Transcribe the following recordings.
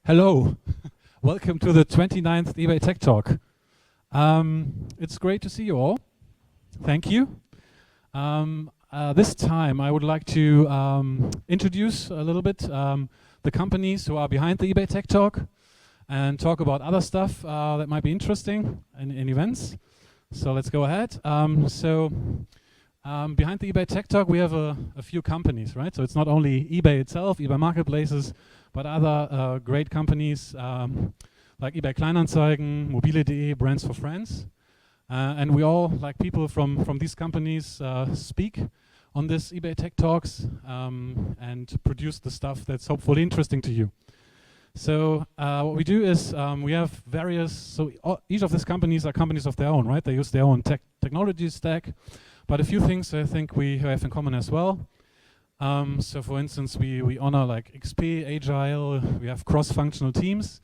Hello, welcome to the 29th eBay Tech Talk. It's great to see you all. Thank you. This time I would like to introduce a little bit the companies who are behind the eBay Tech Talk and talk about other stuff that might be interesting in events. So let's go ahead. Behind the eBay Tech Talk we have a few companies, right? So it's not only eBay itself, eBay marketplaces, but other great companies like eBay Kleinanzeigen, mobile.de, Brands for Friends. And we all, like people from these companies, speak on this eBay Tech Talks and produce the stuff that's hopefully interesting to you. So what we do is we have various, so each of these companies are companies of their own, right? They use their own technology stack, but a few things I think we have in common as well. So for instance, we honor like XP, Agile, we have cross-functional teams.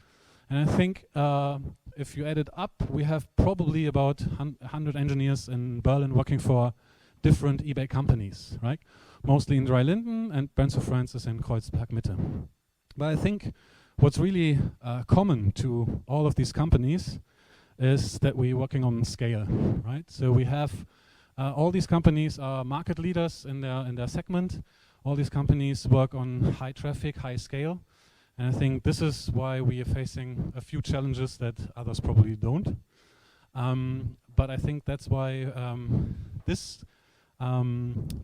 And I think if you add it up, we have probably about 100 engineers in Berlin working for different eBay companies, right? Mostly in Dreilinden and Brands for Friends is in Kreuzberg Mitte. But I think what's really common to all of these companies is that we're working on scale, right? So we have all these companies are market leaders in their segment. All these companies work on high traffic, high scale. And I think this is why we are facing a few challenges that others probably don't. But I think that's why this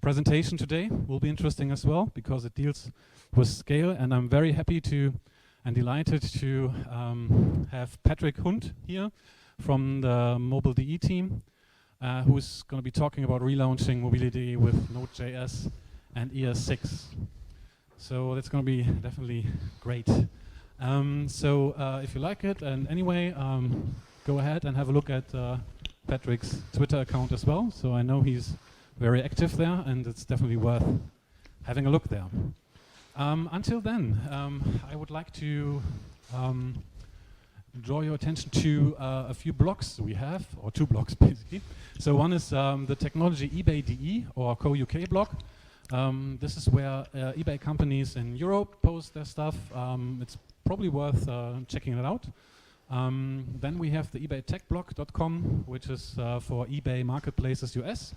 presentation today will be interesting as well, because it deals with scale. And I'm very happy to and delighted to have Patrick Hund here from the mobile.de team, who's going to be talking about relaunching mobile.de with Node.js and ES6. So that's going to be definitely great. If you like it, and anyway, go ahead and have a look at Patrick's Twitter account as well. So I know he's very active there, and it's definitely worth having a look there. Until then, I would like to draw your attention to a few blogs we have, or two blogs basically. So one is the technology eBay.de or co.uk blog. This is where eBay companies in Europe post their stuff. It's probably worth checking it out. Then we have the ebaytechblog.com, which is for eBay Marketplaces US.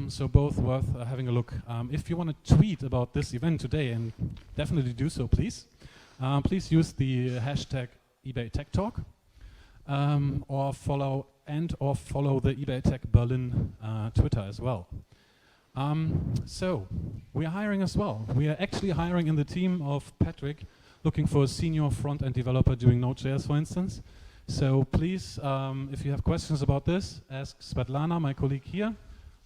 So both worth having a look. If you want to tweet about this event today, and definitely do so, please. Please use the hashtag eBay Tech Talk, or follow the eBay Tech Berlin Twitter as well. So we are hiring as well. We are actually hiring in the team of Patrick, looking for a senior front-end developer doing Node.js, for instance. So please, if you have questions about this, ask Svetlana, my colleague here,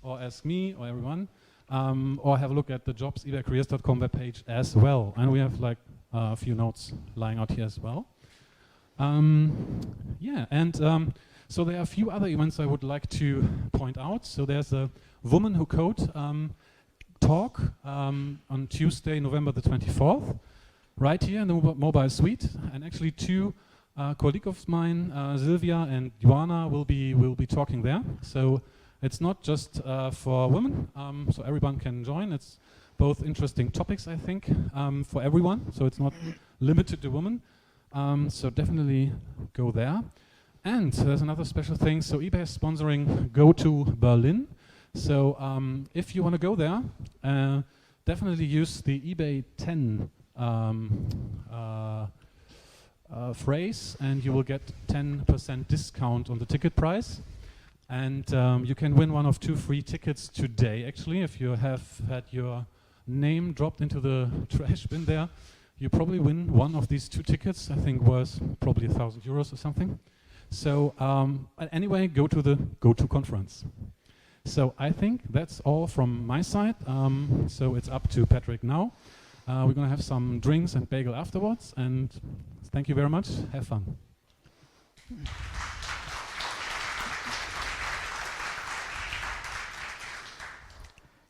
or ask me, or everyone, or have a look at the jobs ebaycareers.com webpage as well. And we have like a few notes lying out here as well. So there are a few other events I would like to point out. So there's a Women Who Code talk on Tuesday, November the 24th, right here in the mobile suite. And actually two colleagues of mine, Sylvia and Joanna, will be talking there. So it's not just for women, so everyone can join. It's both interesting topics, I think, for everyone. So it's not limited to women. So definitely go there. And there's another special thing. So eBay is sponsoring Go to Berlin. So if you want to go there, definitely use the eBay 10 phrase, and you will get 10% discount on the ticket price. And you can win one of two free tickets today, actually. If you have had your name dropped into the trash bin there, you probably win one of these two tickets. I think was probably €1,000 or something. So anyway, go to the Go-To conference. So I think that's all from my side. So it's up to Patrick now. We're going to have some drinks and bagel afterwards. And thank you very much. Have fun.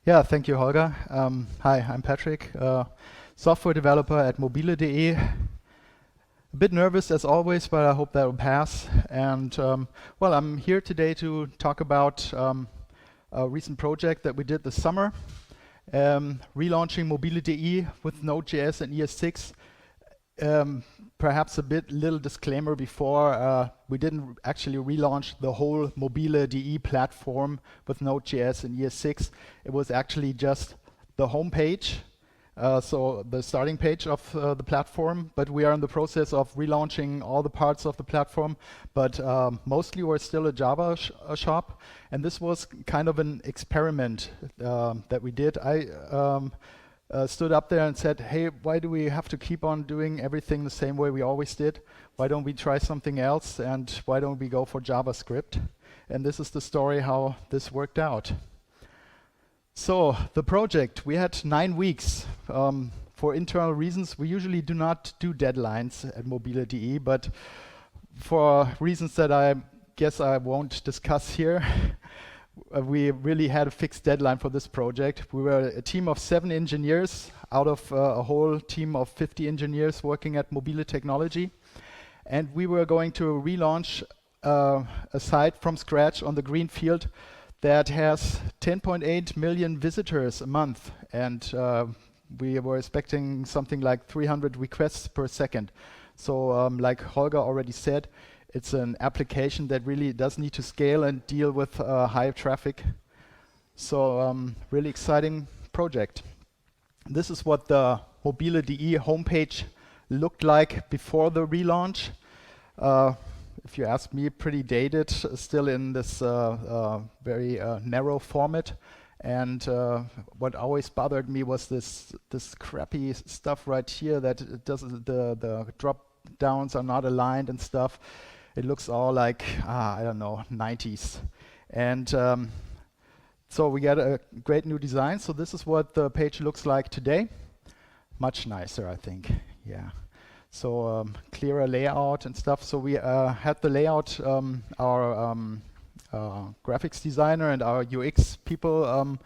Yeah, thank you, Holger. Hi, I'm Patrick, software developer at mobile.de. A bit nervous as always, but I hope that will pass. And well, I'm here today to talk about a recent project that we did this summer, relaunching mobile.de with Node.js and ES6. Perhaps a little disclaimer before, we didn't actually relaunch the whole mobile.de platform with Node.js and ES6. It was actually just the homepage, so the starting page of the platform, but we are in the process of relaunching all the parts of the platform, but mostly we're still a Java shop, and this was kind of an experiment that we did. I stood up there and said, hey, why do we have to keep on doing everything the same way we always did? Why don't we try something else, and why don't we go for JavaScript? And this is the story how this worked out. So the project, we had 9 weeks. For internal reasons, we usually do not do deadlines at mobile.de, but for reasons that I guess I won't discuss here, we really had a fixed deadline for this project. We were a team of 7 engineers out of a whole team of 50 engineers working at Mobile Technology. And we were going to relaunch a site from scratch on the green field that has 10.8 million visitors a month. And we were expecting something like 300 requests per second. So like Holger already said, it's an application that really does need to scale and deal with high traffic. So really exciting project. This is what the mobile.de homepage looked like before the relaunch. If you ask me, pretty dated, still in this very narrow format. And what always bothered me was this crappy stuff right here that it doesn't, the drop downs are not aligned and stuff. It looks all like, I don't know, 90s. And so we got a great new design. So this is what the page looks like today. Much nicer, I think. Yeah. So clearer layout and stuff. So we had the layout, our graphics designer and our UX people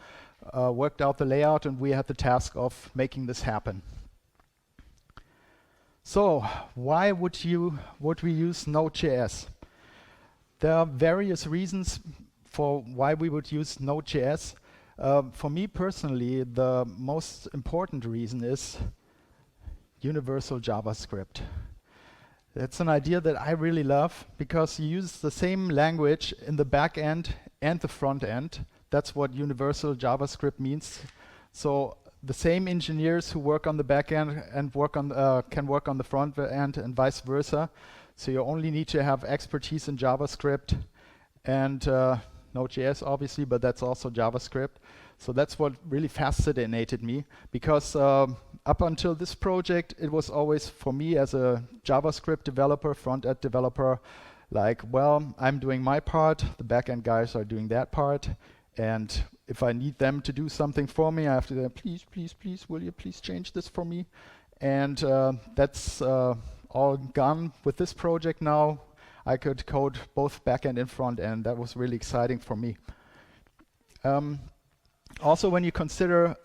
worked out the layout, and we had the task of making this happen. So why would we use Node.js? There are various reasons for why we would use Node.js. For me personally, the most important reason is universal JavaScript. That's an idea that I really love because you use the same language in the back end and the front end. That's what universal JavaScript means. So the same engineers who work on the back end and can work on the front end and vice versa. So you only need to have expertise in JavaScript and Node.js obviously, but that's also JavaScript. So that's what really fascinated me because up until this project, it was always for me as a JavaScript developer, front-end developer, like, well, I'm doing my part, the back-end guys are doing that part, and if I need them to do something for me, I have to say, please, please, please, will you please change this for me? And that's all gone with this project now. I could code both back-end and front-end. That was really exciting for me. Also, when you consider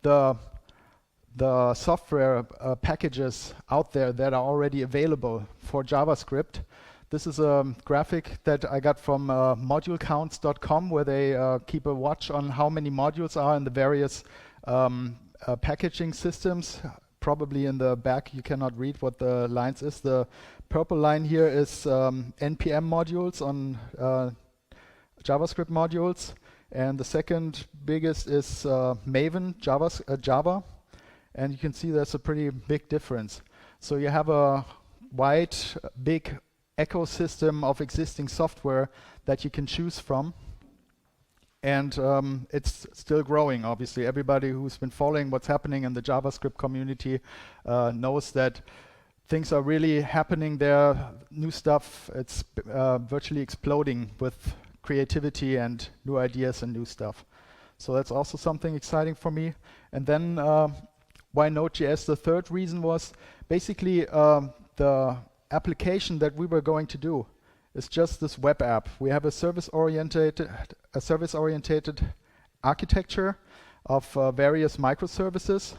the software packages out there that are already available for JavaScript, this is a graphic that I got from modulecounts.com, where they keep a watch on how many modules are in the various packaging systems. Probably in the back you cannot read what the lines is. The purple line here is NPM modules on JavaScript modules. And the second biggest is Maven, Java. And you can see there's a pretty big difference. So you have a wide, big ecosystem of existing software that you can choose from. And it's still growing, obviously. Everybody who's been following what's happening in the JavaScript community knows that things are really happening there. New stuff, it's virtually exploding with creativity and new ideas and new stuff. So that's also something exciting for me. And then why Node.js? The third reason was basically the application that we were going to do is just this web app. We have a service-oriented architecture of various microservices,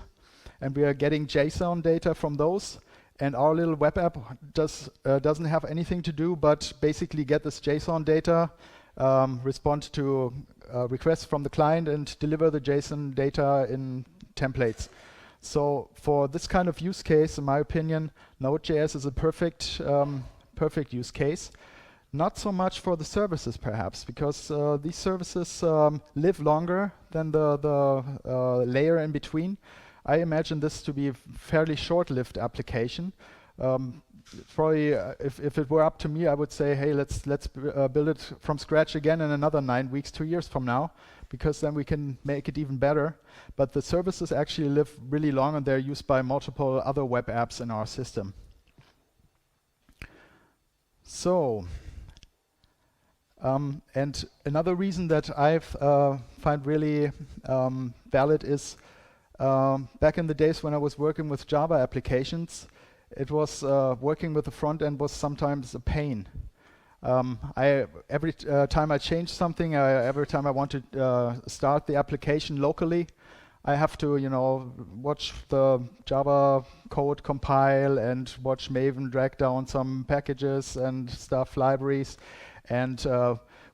and we are getting JSON data from those. And our little web app doesn't have anything to do but basically get this JSON data, respond to requests from the client, and deliver the JSON data in templates. So for this kind of use case, in my opinion, Node.js is a perfect use case. Not so much for the services, perhaps, because these services live longer than the layer in between. I imagine this to be a fairly short-lived application. Probably, if it were up to me, I would say, hey, let's build it from scratch again in another 9 weeks, 2 years from now, because then we can make it even better. But the services actually live really long, and they're used by multiple other web apps in our system. So, and another reason that I find really valid is back in the days when I was working with Java applications, it was working with the front end was sometimes a pain. Every time I change something, every time I want to start the application locally, I have to, watch the Java code compile and watch Maven drag down some packages and stuff, libraries. And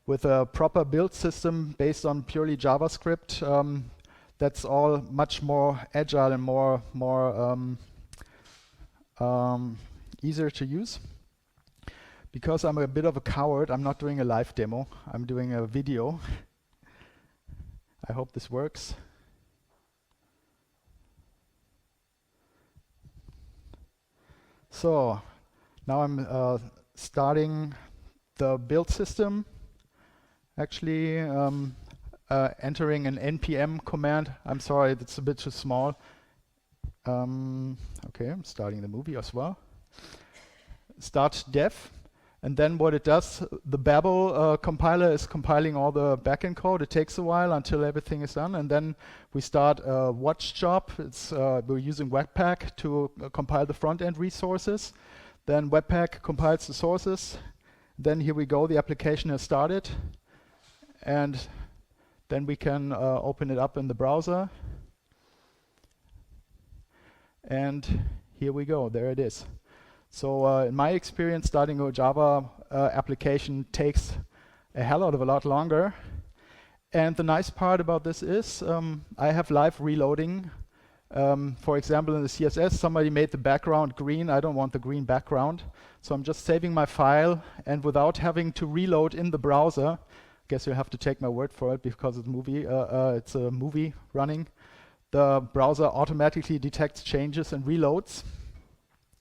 with a proper build system based on purely JavaScript, that's all much more agile and more easier to use. Because I'm a bit of a coward, I'm not doing a live demo. I'm doing a video. I hope this works. So now I'm starting the build system. Actually, entering an npm command. I'm sorry, that's a bit too small. Okay, I'm starting the movie as well. Start dev. And then what it does, the Babel compiler is compiling all the backend code. It takes a while until everything is done. And then we start a watch job. We're using Webpack to compile the front-end resources. Then Webpack compiles the sources. Then here we go, the application has started. And then we can open it up in the browser. And here we go, there it is. So in my experience, starting a Java application takes a hell of a lot longer. And the nice part about this is I have live reloading. For example, in the CSS, somebody made the background green. I don't want the green background. So I'm just saving my file, and without having to reload in the browser, I guess you'll have to take my word for it because it's a movie running. The browser automatically detects changes and reloads,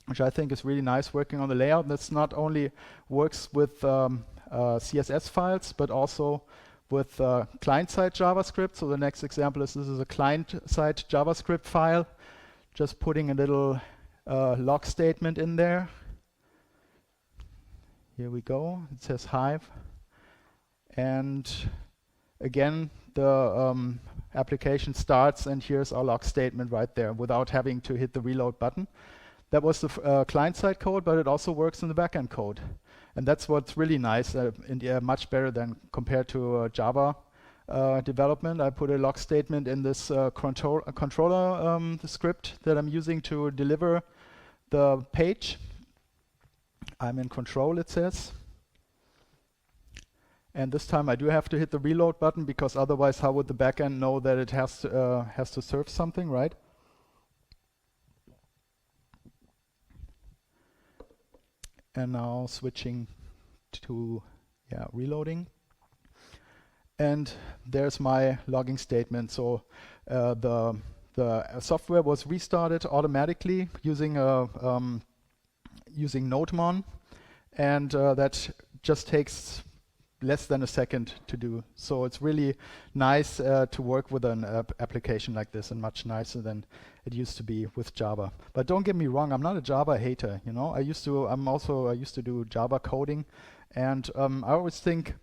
which I think is really nice working on the layout. This not only works with CSS files, but also with client-side JavaScript. So the next example is this is a client-side JavaScript file. Just putting a little log statement in there. Here we go. It says Hive. And again, the application starts, and here's our log statement right there without having to hit the reload button. That was the client-side code, but it also works in the backend code. And that's what's really nice, much better than compared to Java development. I put a log statement in this controller script that I'm using to deliver the page. I'm in control, it says. And this time I do have to hit the reload button, because otherwise how would the backend know that it has to serve something, right? And now switching to reloading. And there's my logging statement. So the software was restarted automatically using NodeMon, and that just takes less than a second to do. So it's really nice to work with an application like this, and much nicer than it used to be with Java. But don't get me wrong, I'm not a Java hater. I used to do Java coding, and I always think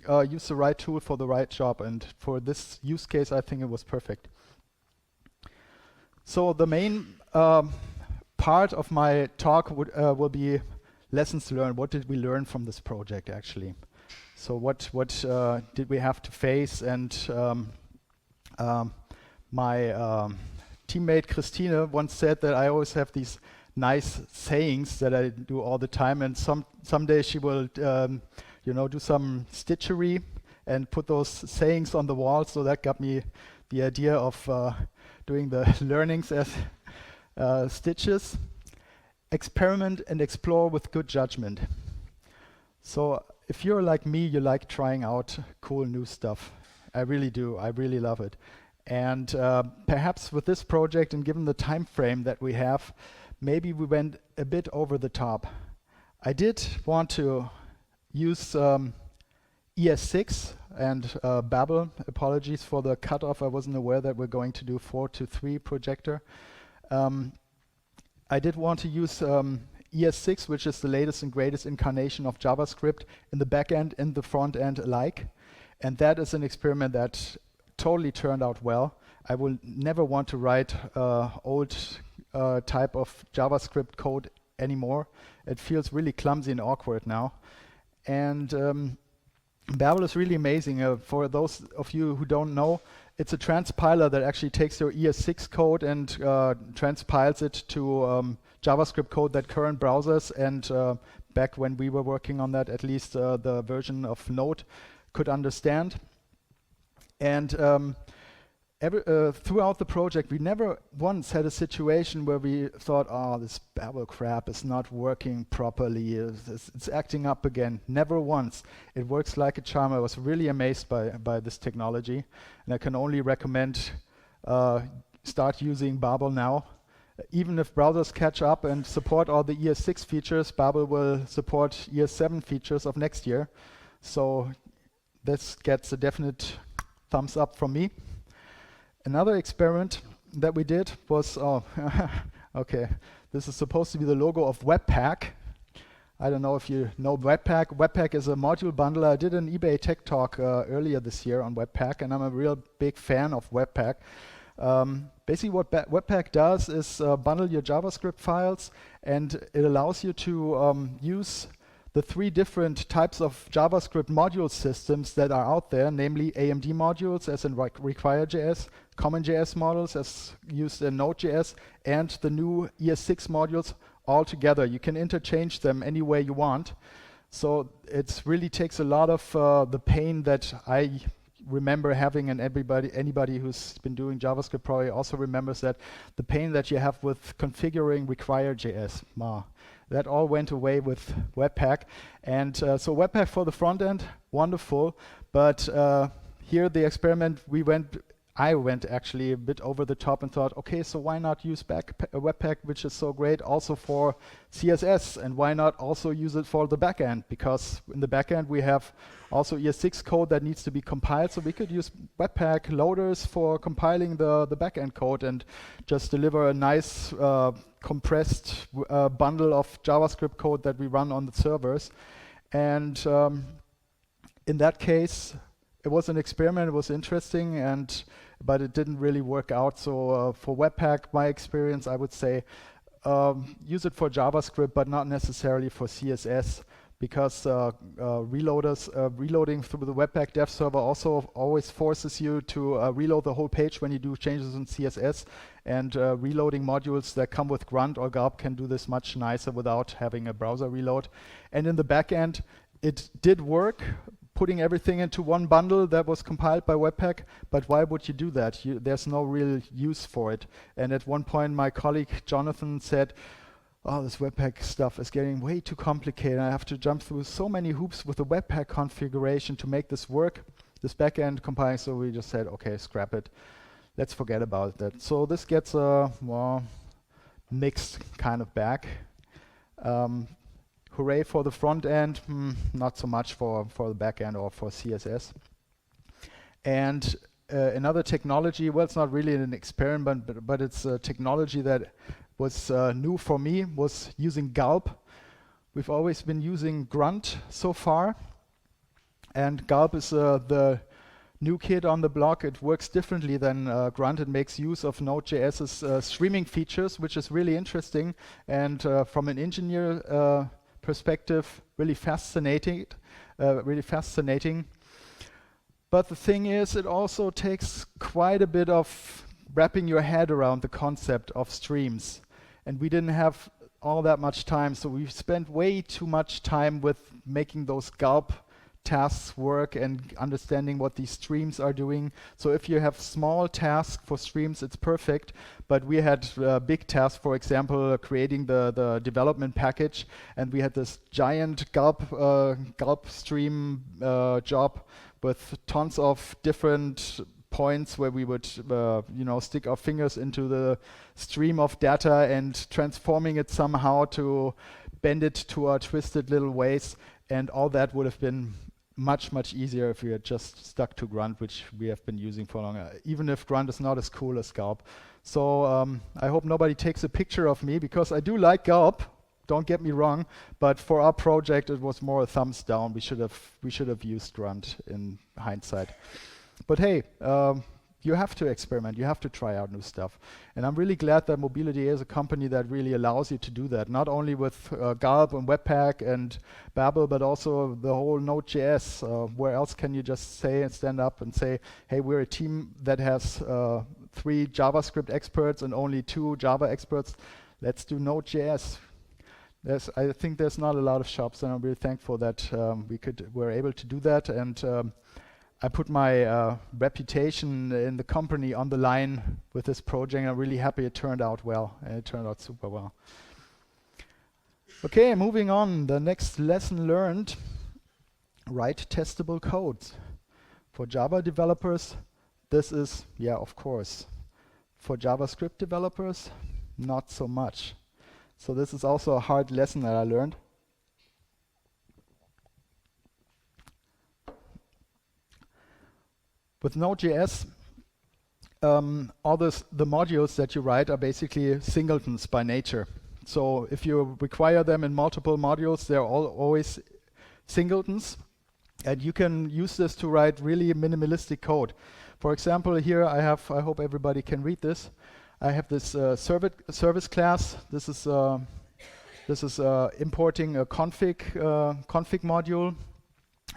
use the right tool for the right job. And for this use case, I think it was perfect. So the main part of my talk will be lessons learned. What did we learn from this project, actually? So what did we have to face? And my teammate Christine once said that I always have these nice sayings that I do all the time, and someday she will do some stitchery and put those sayings on the wall. So that got me the idea of doing the learnings as stitches. Experiment and explore with good judgment. So if you're like me, you like trying out cool new stuff. I really do. I really love it. And perhaps with this project, and given the time frame that we have, maybe we went a bit over the top. I did want to use ES6 and Babel. Apologies for the cutoff. I wasn't aware that we're going to do 4:3 projector. I did want to use ES6, which is the latest and greatest incarnation of JavaScript in the backend and the front end alike. And that is an experiment that totally turned out well. I will never want to write old type of JavaScript code anymore. It feels really clumsy and awkward now. And Babel is really amazing. For those of you who don't know, it's a transpiler that actually takes your ES6 code and transpiles it to JavaScript code that current browsers and back when we were working on that, at least the version of Node could understand. And throughout the project, we never once had a situation where we thought, oh, this Babel crap is not working properly, it's acting up again. Never once. It works like a charm. I was really amazed by this technology, and I can only recommend start using Babel now. Even if browsers catch up and support all the ES6 features, Babel will support ES7 features of next year. So this gets a definite thumbs up from me. Another experiment that we did was, okay, this is supposed to be the logo of Webpack. I don't know if you know Webpack. Webpack is a module bundler. I did an eBay tech talk earlier this year on Webpack, and I'm a real big fan of Webpack. Basically what Webpack does is bundle your JavaScript files, and it allows you to use the 3 different types of JavaScript module systems that are out there, namely AMD modules as in Require.js, CommonJS models as used in Node.js, and the new ES6 modules all together. You can interchange them any way you want. So it really takes a lot of the pain that I remember having, and anybody who's been doing JavaScript probably also remembers that, the pain that you have with configuring Require.js. That all went away with Webpack. And so Webpack for the front end, wonderful. But here the experiment, I went actually a bit over the top and thought, okay, so why not use Webpack, which is so great, also for CSS? And why not also use it for the backend? Because in the backend we have also ES6 code that needs to be compiled, so we could use Webpack loaders for compiling the backend code and just deliver a nice compressed bundle of JavaScript code that we run on the servers. And in that case, it was an experiment. It was interesting, but it didn't really work out. So for Webpack, my experience, I would say, use it for JavaScript, but not necessarily for CSS, because reloading through the Webpack dev server also always forces you to reload the whole page when you do changes in CSS, and reloading modules that come with Grunt or Gulp can do this much nicer without having a browser reload. And in the backend, it did work, putting everything into one bundle that was compiled by Webpack, but why would you do that? There's no real use for it. And at one point, my colleague Jonathan said, oh, this Webpack stuff is getting way too complicated. I have to jump through so many hoops with the Webpack configuration to make this work, this backend compiling. So we just said, okay, scrap it. Let's forget about that. So this gets a mixed kind of bag. Hooray for the front end, not so much for the back end or for CSS. And another technology, well, it's not really an experiment, but it's a technology that was new for me, was using Gulp. We've always been using Grunt so far, and Gulp is the new kid on the block. It works differently than Grunt. It makes use of Node.js's streaming features, which is really interesting, and from an engineer perspective, really fascinating. But the thing is, it also takes quite a bit of wrapping your head around the concept of streams. And we didn't have all that much time, so we've spent way too much time with making those Gulp tasks work and understanding what these streams are doing. So if you have small tasks for streams, it's perfect. But we had big tasks, for example, creating the development package, and we had this giant gulp stream job with tons of different points where we would stick our fingers into the stream of data and transforming it somehow to bend it to our twisted little ways, and all that would have been much easier if we had just stuck to Grunt, which we have been using for long, even if Grunt is not as cool as Gulp. So I hope nobody takes a picture of me, because I do like Gulp, don't get me wrong, but for our project it was more a thumbs down. We should have used Grunt in hindsight. But hey, you have to experiment, you have to try out new stuff. And I'm really glad that Mobility is a company that really allows you to do that, not only with Gulp and Webpack and Babel, but also the whole Node.js. Where else can you just say and stand up and say, hey, we're a team that has 3 JavaScript experts and only 2 Java experts. Let's do Node.js. I think there's not a lot of shops, and I'm really thankful that we're able to do that. And I put my reputation in the company on the line with this project. I'm really happy it turned out well, and it turned out super well. Okay, moving on. The next lesson learned: write testable code. For Java developers, this is, yeah, of course. For JavaScript developers, not so much. So this is also a hard lesson that I learned. With Node.js, all the modules that you write are basically singletons by nature. So if you require them in multiple modules, they're always singletons. And you can use this to write really minimalistic code. For example, here I hope everybody can read this. I have this service class. This is importing a config module.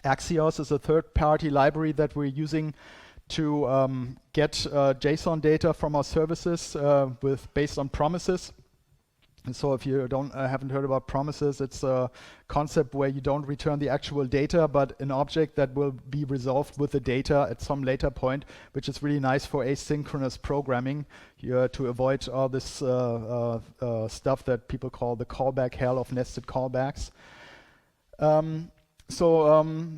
Axios is a third-party library that we're using to get JSON data from our services based on promises. And so if you haven't heard about promises, it's a concept where you don't return the actual data, but an object that will be resolved with the data at some later point, which is really nice for asynchronous programming to avoid all this stuff that people call the callback hell of nested callbacks. So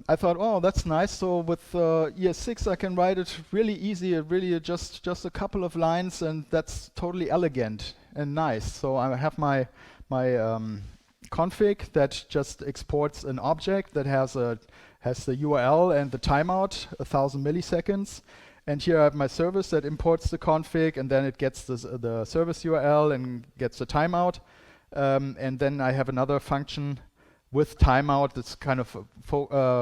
I thought, oh, that's nice. So with ES6, I can write it really easy, really just a couple of lines, and that's totally elegant and nice. So I have my config that just exports an object that has the URL and the timeout, 1,000 milliseconds. And here I have my service that imports the config, and then it gets the service URL and gets the timeout. And then I have another function with timeout, that's kind of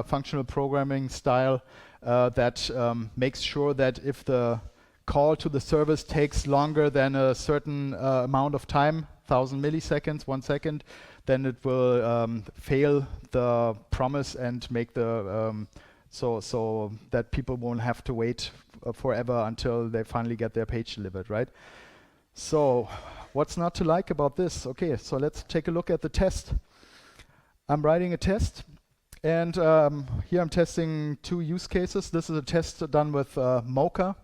functional programming style that makes sure that if the call to the service takes longer than a certain amount of time, 1,000 milliseconds, 1 second, then it will fail the promise and make the so that people won't have to wait forever until they finally get their page delivered, right? So what's not to like about this? Okay, so let's take a look at the test. I'm writing a test, and here I'm testing 2 use cases. This is a test done with Mocha.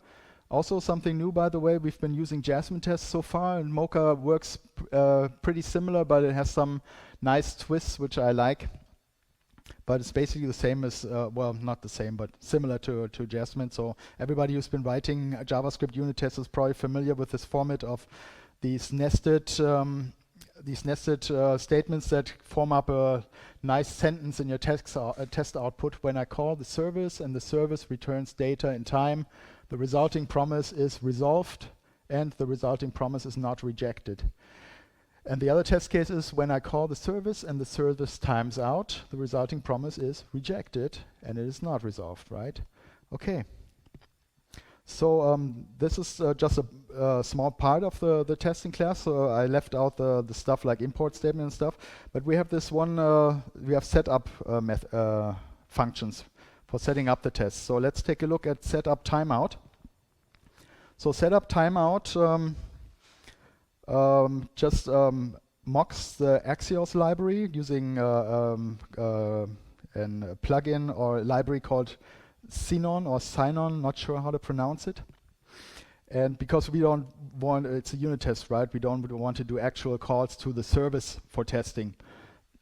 Also something new, by the way. We've been using Jasmine tests so far, and Mocha works pretty similar, but it has some nice twists, which I like. But it's basically the same as, well, not the same, but similar to Jasmine. So everybody who's been writing JavaScript unit tests is probably familiar with this format of these nested statements that form up a nice sentence in your test output. When I call the service and the service returns data in time, the resulting promise is resolved and the resulting promise is not rejected. And the other test case is when I call the service and the service times out, the resulting promise is rejected and it is not resolved, right? Okay. So this is just a small part of the testing class. So I left out the stuff like import statement and stuff. But we have this one, we have setup functions for setting up the test. So let's take a look at setup timeout. So setup timeout just mocks the Axios library using a plugin or a library called Sinon or Sinon, not sure how to pronounce it. And because we don't want, it's a unit test, right? We don't want to do actual calls to the service for testing.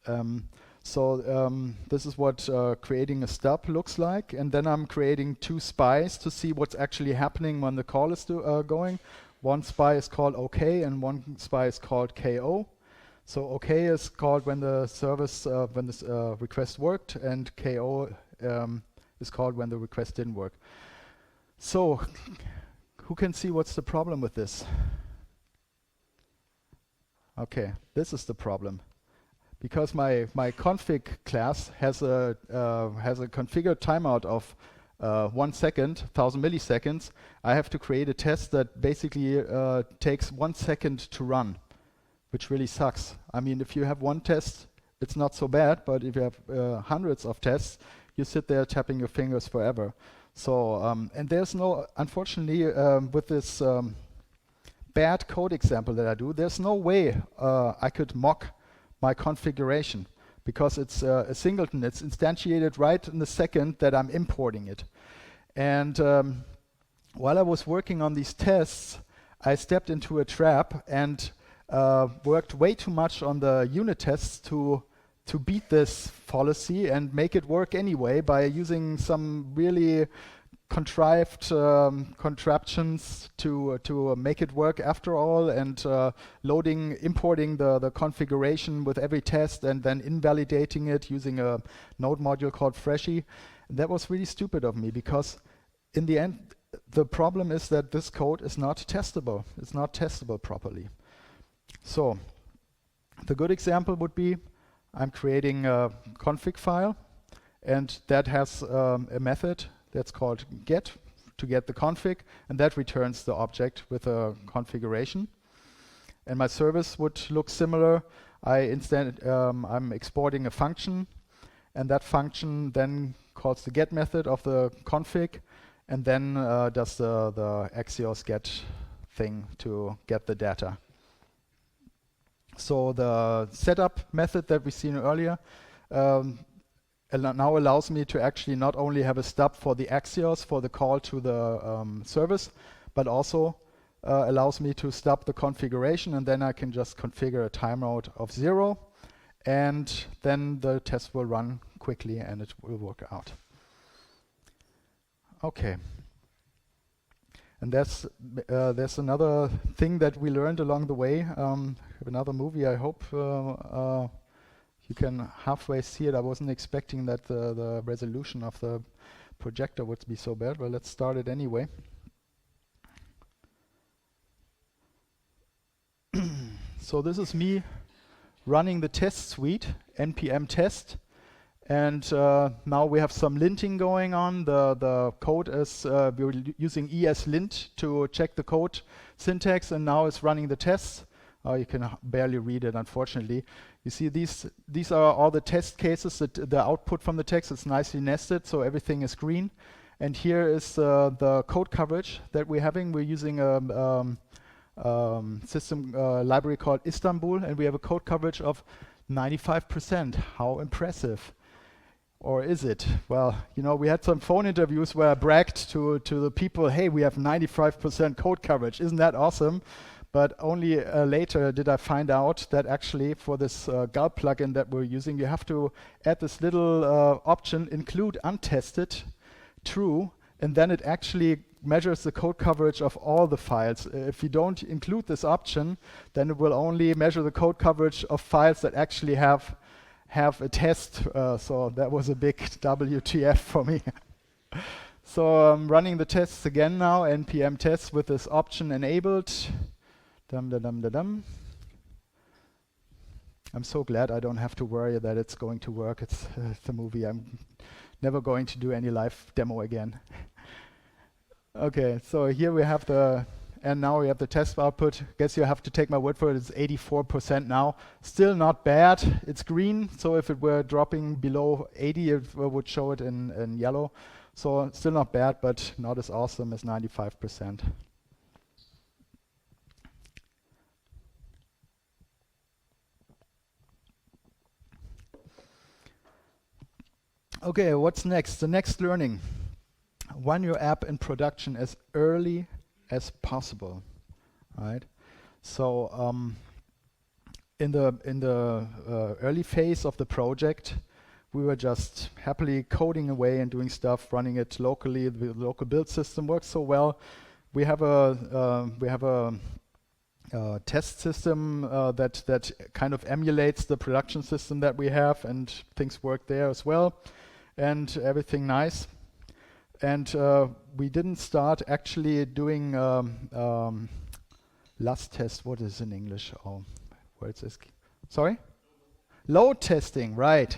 This is what creating a stub looks like. And then I'm creating two spies to see what's actually happening when the call is going. One spy is called OK and one spy is called KO. So OK is called when the service, when the request worked, and KO is called when the request didn't work. So who can see what's the problem with this? Okay, this is the problem. Because my config class has a configured timeout of 1 second, 1,000 milliseconds, I have to create a test that basically takes 1 second to run, which really sucks. I mean, if you have one test, it's not so bad, but if you have hundreds of tests, you sit there tapping your fingers forever. So, and there's no, unfortunately, with this bad code example that I do, there's no way I could mock my configuration, because it's a singleton. It's instantiated right in the second that I'm importing it. And while I was working on these tests, I stepped into a trap and worked way too much on the unit tests to beat this fallacy and make it work anyway by using some really contrived contraptions to make it work after all, and importing the configuration with every test and then invalidating it using a Node module called Freshy. That was really stupid of me, because in the end the problem is that this code is not testable. It's not testable properly. So the good example would be I'm creating a config file, and that has a method that's called get to get the config, and that returns the object with a configuration. And my service would look similar. I'm exporting a function, and that function then calls the get method of the config, and then does the Axios get thing to get the data. So the setup method that we've seen earlier now allows me to actually not only have a stub for the Axios for the call to the service, but also allows me to stub the configuration, and then I can just configure a timeout of 0, and then the test will run quickly and it will work out. Okay. And there's another thing that we learned along the way. Another movie, I hope you can halfway see it. I wasn't expecting that the resolution of the projector would be so bad. Well, let's start it anyway. So this is me running the test suite, npm test. And now we have some linting going on. The code is, we're using ESLint to check the code syntax, and now it's running the tests. You can barely read it, unfortunately. You see, these are all the test cases, that the output from the text is nicely nested, so everything is green. And here is the code coverage that we're having. We're using a system library called Istanbul, and we have a code coverage of 95%. How impressive. Or is it? Well, you know, we had some phone interviews where I bragged to the people, hey, we have 95% code coverage. Isn't that awesome? But only later did I find out that actually for this Gulp plugin that we're using, you have to add this little option, include untested, true, and then it actually measures the code coverage of all the files. If you don't include this option, then it will only measure the code coverage of files that actually have a test. So that was a big WTF for me. So I'm running the tests again now, npm tests with this option enabled. I'm so glad I don't have to worry that it's going to work. It's the movie. I'm never going to do any live demo again. Okay, so here we have and now we have the test output. Guess you have to take my word for it. It's 84% now. Still not bad. It's green, so if it were dropping below 80, it would show it in yellow. So still not bad, but not as awesome as 95%. Okay, what's next? The next learning. Run your app in production as early as possible, right? So in the early phase of the project, we were just happily coding away and doing stuff, running it locally. The local build system works so well. We have a test system that kind of emulates the production system that we have, and things work there as well, and everything nice. And we didn't start actually doing last test. What is in English? Oh, where is this? Sorry? Load testing, right.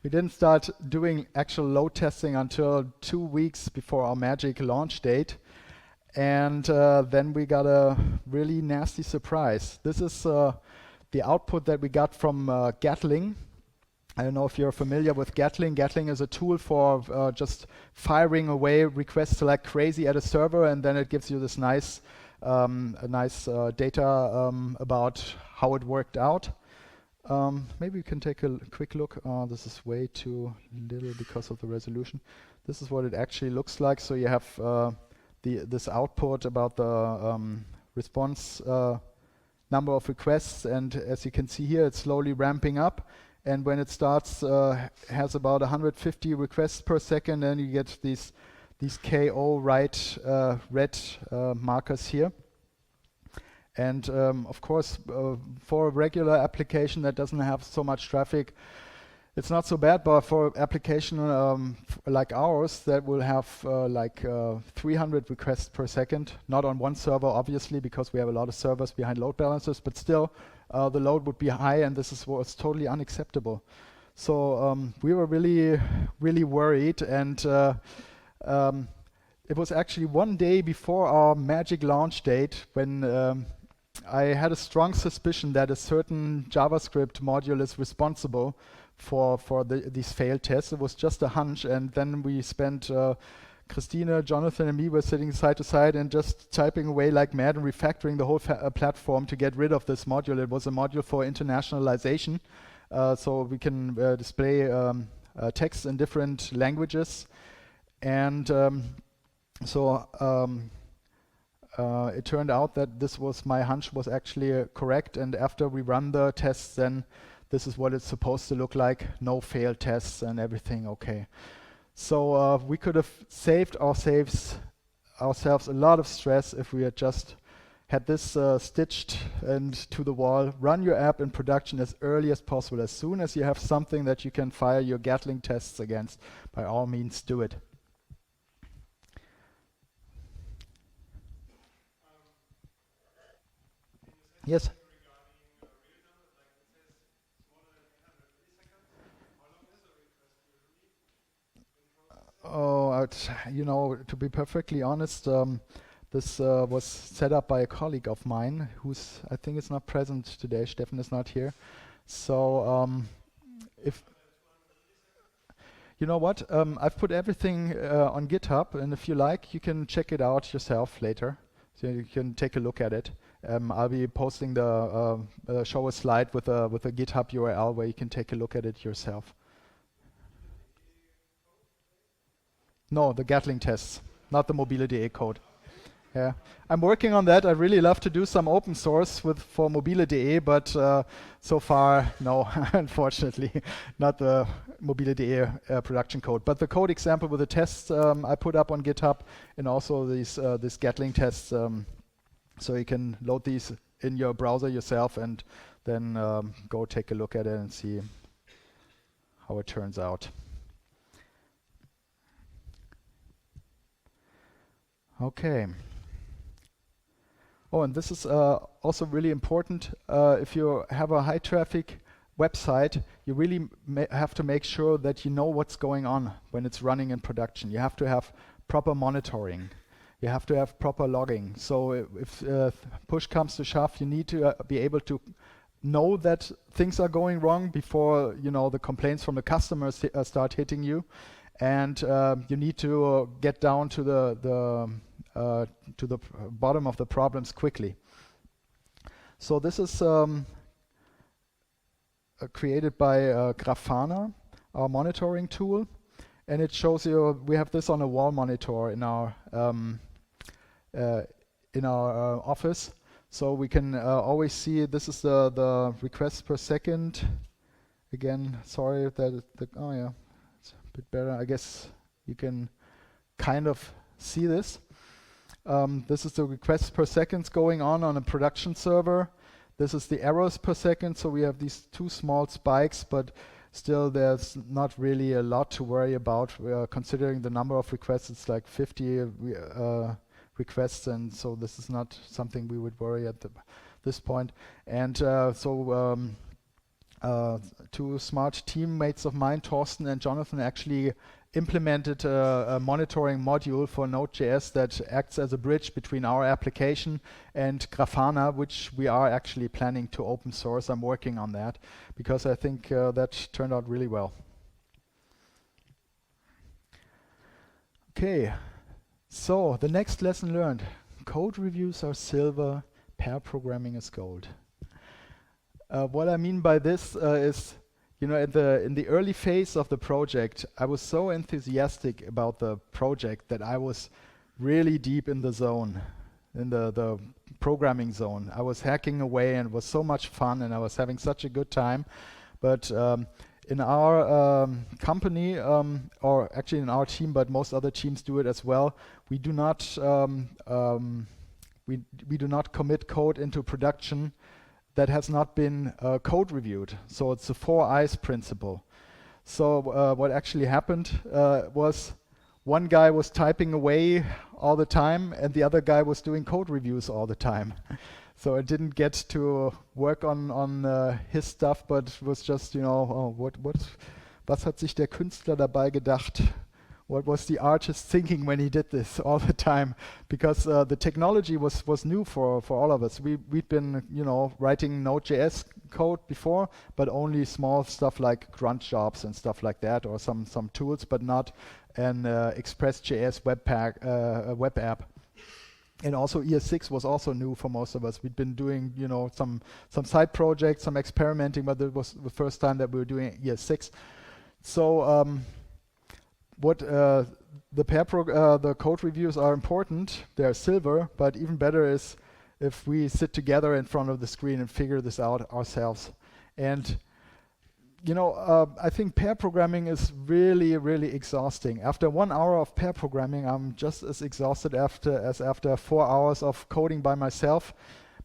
We didn't start doing actual load testing until 2 weeks before our magic launch date. And then we got a really nasty surprise. This is the output that we got from Gatling. I don't know if you're familiar with Gatling. Gatling is a tool for just firing away requests like crazy at a server, and then it gives you this nice data about how it worked out. Maybe we can take a quick look. This is way too little because of the resolution. This is what it actually looks like. So you have this output about the response number of requests, and as you can see here, it's slowly ramping up. And when it starts, has about 150 requests per second, and you get these KO red markers here. And of course, for a regular application that doesn't have so much traffic, it's not so bad. But for an application like ours that will have 300 requests per second, not on one server, obviously, because we have a lot of servers behind load balancers, but still the load would be high, and this was totally unacceptable. So we were really, really worried, and it was actually 1 day before our magic launch date when I had a strong suspicion that a certain JavaScript module is responsible for these failed tests. It was just a hunch, and then we spent Christina, Jonathan, and me were sitting side to side and just typing away like mad and refactoring the whole platform to get rid of this module. It was a module for internationalization, so we can display text in different languages. And it turned out that this was, my hunch was actually correct, and after we run the tests, then this is what it's supposed to look like. No failed tests and everything okay. So we could have saved ourselves a lot of stress if we had just had this stitched and to the wall. Run your app in production as early as possible. As soon as you have something that you can fire your Gatling tests against, by all means do it. Yes? Oh, to be perfectly honest, this was set up by a colleague of mine who's, I think, is not present today. Steffen is not here. So if you know what, I've put everything on GitHub, and if you like, you can check it out yourself later. So you can take a look at it. I'll be posting show a slide with a GitHub URL where you can take a look at it yourself. No, the Gatling tests, not the mobile.de code. Yeah, I'm working on that. I'd really love to do some open source for mobile.de, but so far, no, unfortunately, not the mobile.de production code. But the code example with the tests I put up on GitHub, and also these Gatling tests, so you can load these in your browser yourself, and then go take a look at it and see how it turns out. Okay. Oh, and this is also really important. If you have a high traffic website, you really have to make sure that you know what's going on when it's running in production. You have to have proper monitoring. You have to have proper logging. So if push comes to shove, you need to be able to know that things are going wrong before the complaints from the customers start hitting you, and you need to get down to the bottom of the problems quickly. So this is created by Grafana. our monitoring tool, and it shows you, we have this on a wall monitor in our office, so we can always see this is the requests per second. Again, sorry that oh yeah, it's a bit better. I guess you can kind of see this. This is the requests per second going on a production server. This is the errors per second, so we have these two small spikes, but still there's not really a lot to worry about. Considering the number of requests, it's like 50 requests, and so this is not something we would worry at this point. And two smart teammates of mine, Torsten and Jonathan, actually implemented a monitoring module for Node.js that acts as a bridge between our application and Grafana, which we are actually planning to open source. I'm working on that because I think that turned out really well. Okay, so the next lesson learned: code reviews are silver, pair programming is gold. What I mean by this is, you know, in the early phase of the project, I was so enthusiastic about the project that I was really deep in the zone, in the programming zone. I was hacking away, and it was so much fun, and I was having such a good time. But in our company, or actually in our team, but most other teams do it as well, we do not we do not commit code into production that has not been code reviewed. So it's the 4 eyes principle. So what actually happened was one guy was typing away all the time, and the other guy was doing code reviews all the time. So I didn't get to work on his stuff, but was just, you know, was hat sich der Künstler dabei gedacht? What was the artist thinking when he did this all the time? Because the technology was new for all of us. We'd been, you know, writing Node.js code before, but only small stuff like grunt jobs and stuff like that, or some tools, but not an Express.js web app. And also ES6 was also new for most of us. We'd been doing, you know, some side projects, some experimenting, but it was the first time that we were doing ES6. So what the code reviews are important. They're silver, but even better is if we sit together in front of the screen and figure this out ourselves. And you know, I think pair programming is really, really exhausting. After 1 hour of pair programming, I'm just as exhausted as after 4 hours of coding by myself.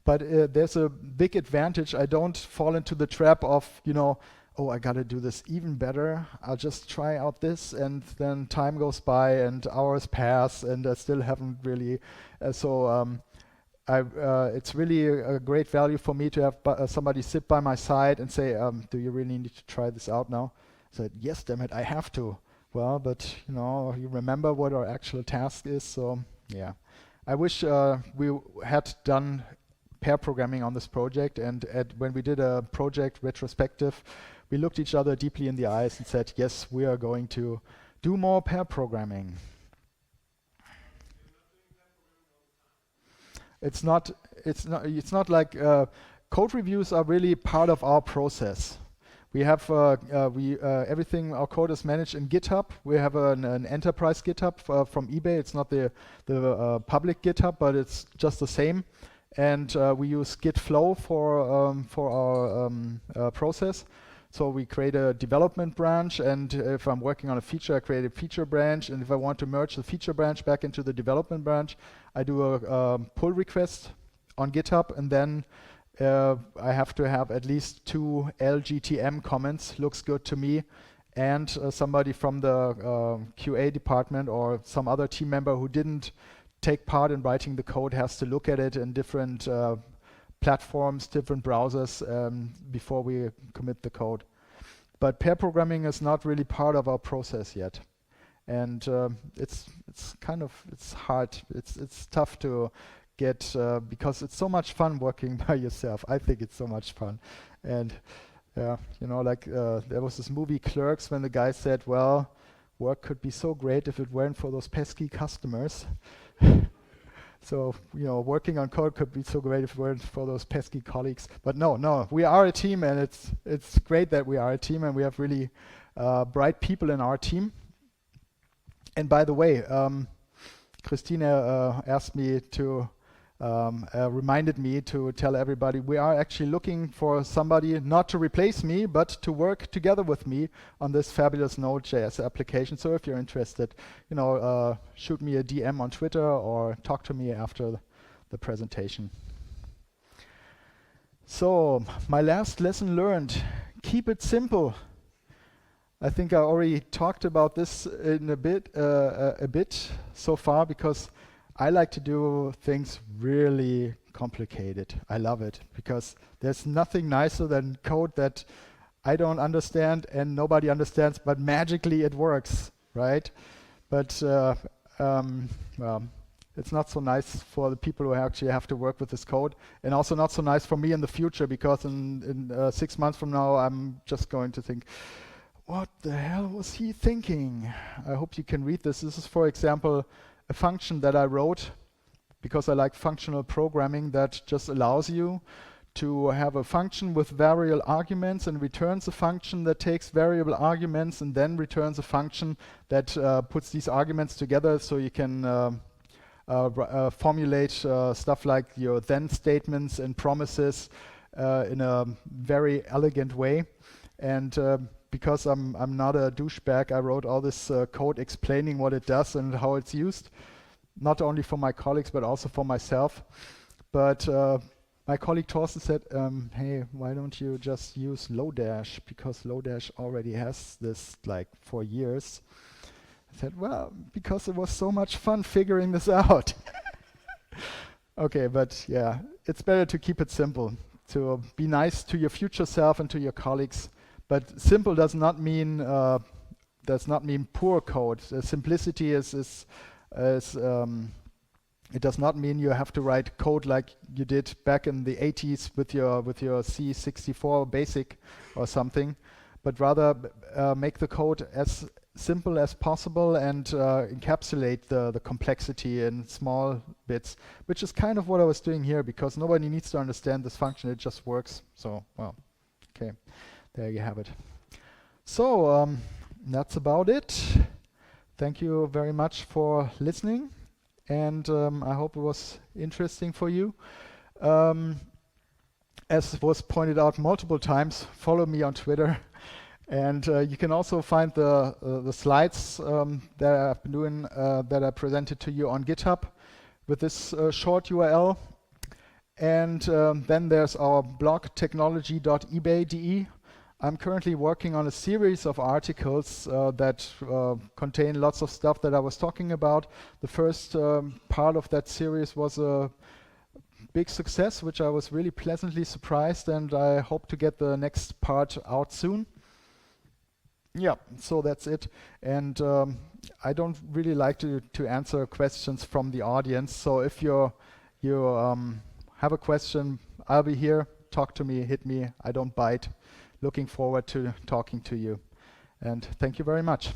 But there's a big advantage. I don't fall into the trap of, you know, oh, I gotta do this even better. I'll just try out this, and then time goes by and hours pass, and I still haven't really. It's really a great value for me to have somebody sit by my side and say, "Do you really need to try this out now?" I said, "Yes, damn it, I have to." Well, but you know, you remember what our actual task is. So yeah, I wish we had done pair programming on this project, and when we did a project retrospective, we looked each other deeply in the eyes and said, yes, we are going to do more pair programming. It's not like code reviews are really part of our process. We have everything, our code is managed in GitHub. We have an enterprise GitHub from eBay. It's not the public GitHub, but it's just the same. And we use Git Flow for our process. So we create a development branch, and if I'm working on a feature, I create a feature branch, and if I want to merge the feature branch back into the development branch, I do a pull request on GitHub, and then I have to have at least 2 LGTM comments, looks good to me, and somebody from the QA department or some other team member who didn't take part in writing the code has to look at it in different platforms, different browsers before we commit the code. But pair programming is not really part of our process yet, and it's hard. It's tough to get because it's so much fun working by yourself. I think it's so much fun, and yeah, you know, like there was this movie Clerks when the guy said, "Well, work could be so great if it weren't for those pesky customers." So, you know, working on code could be so great if it weren't for those pesky colleagues. But no, we are a team, and it's great that we are a team, and we have really bright people in our team. And by the way, Christina asked me to, reminded me to tell everybody we are actually looking for somebody not to replace me, but to work together with me on this fabulous Node.js application. So if you're interested, you know, shoot me a DM on Twitter or talk to me after the presentation. So my last lesson learned: keep it simple. I think I already talked about this in a bit so far, because I like to do things really complicated. I love it, because there's nothing nicer than code that I don't understand and nobody understands, but magically it works, right? But well, it's not so nice for the people who actually have to work with this code, and also not so nice for me in the future, because in 6 months from now, I'm just going to think, what the hell was he thinking? I hope you can read this. This is, for example, a function that I wrote because I like functional programming that just allows you to have a function with variable arguments and returns a function that takes variable arguments and then returns a function that puts these arguments together, so you can formulate stuff like your then statements and promises in a very elegant way. And because I'm not a douchebag, I wrote all this code explaining what it does and how it's used, not only for my colleagues but also for myself. But my colleague Torsten said, hey, why don't you just use Lodash, because Lodash already has this like for years. I said, well, because it was so much fun figuring this out. Okay, but yeah, it's better to keep it simple, to be nice to your future self and to your colleagues. But simple does not mean poor code. Simplicity is it does not mean you have to write code like you did back in the 80s with your C64 basic or something, but rather make the code as simple as possible and encapsulate the complexity in small bits, which is kind of what I was doing here, because nobody needs to understand this function, it just works. So, well, okay. There you have it. So that's about it. Thank you very much for listening, and I hope it was interesting for you. As was pointed out multiple times, follow me on Twitter, and you can also find the slides that I've been doing, that I presented to you on GitHub with this short URL. And then there's our blog, technology.ebay.de. I'm currently working on a series of articles that contain lots of stuff that I was talking about. The first part of that series was a big success, which I was really pleasantly surprised, and I hope to get the next part out soon. Yeah, so that's it. And I don't really like to answer questions from the audience, so if you have a question, I'll be here. Talk to me, hit me, I don't bite. Looking forward to talking to you. And thank you very much.